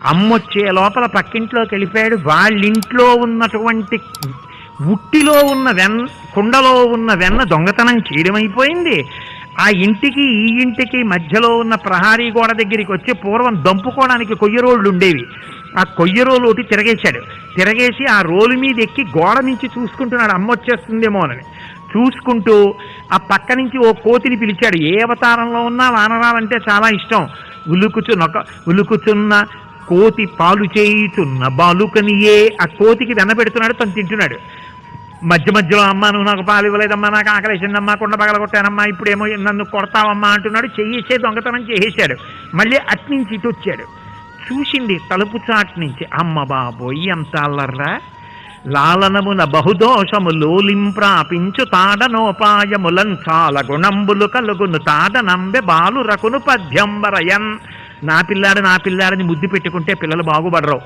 అమ్మొచ్చే లోపల పక్కింట్లోకి వెళ్ళిపోయాడు. వాళ్ళింట్లో ఉన్నటువంటి ఉట్టిలో ఉన్న కుండలో ఉన్న వెన్న దొంగతనం చేయడమైపోయింది. ఆ ఇంటికి ఈ ఇంటికి మధ్యలో ఉన్న ప్రహారీ గోడ దగ్గరికి వచ్చి పూర్వం దంపుకోవడానికి కొయ్య రోళ్ళు ఉండేవి. ఆ కొయ్య రోలు ఒకటి తిరగేసి ఆ రోలు మీద ఎక్కి గోడ నుంచి చూసుకుంటున్నాడు అమ్మ వచ్చేస్తుందేమో అని. చూసుకుంటూ ఆ పక్క నుంచి ఓ కోతిని పిలిచాడు. ఏ అవతారంలో ఉన్నా వానరాలంటే చాలా ఇష్టం. ఉలుకుచున్న కోతి పాలు చేయుచున్న బాలుకనియే. ఆ కోతికి వెన్న పెడుతున్నాడు, తను తింటున్నాడు. మధ్య మధ్యలో అమ్మ నువ్వు నాకు పాలు ఇవ్వలేదమ్మా, నాకు ఆకలేసిందమ్మా, కుండ పగలగొట్టానమ్మా, ఇప్పుడేమో నన్ను కొడతావమ్మా అంటున్నాడు. చేసే దొంగతనం చేసేశాడు. మళ్ళీ అట్నుంచి ఇటు వచ్చాడు. చూసింది తలుపు చాటు నుంచి. అమ్మ బాబోయ్ ఎంత అల్లర్రా! లాలనమున బహుదోషము లోలింప్రాపించు తాడనోపాయములం చాలా గుణంబులు కలుగును తాడనంబె బాలు రకును పద్యంబరయన్. నా పిల్లాడని ముద్దు పెట్టుకుంటే పిల్లలు బాగుపడరు.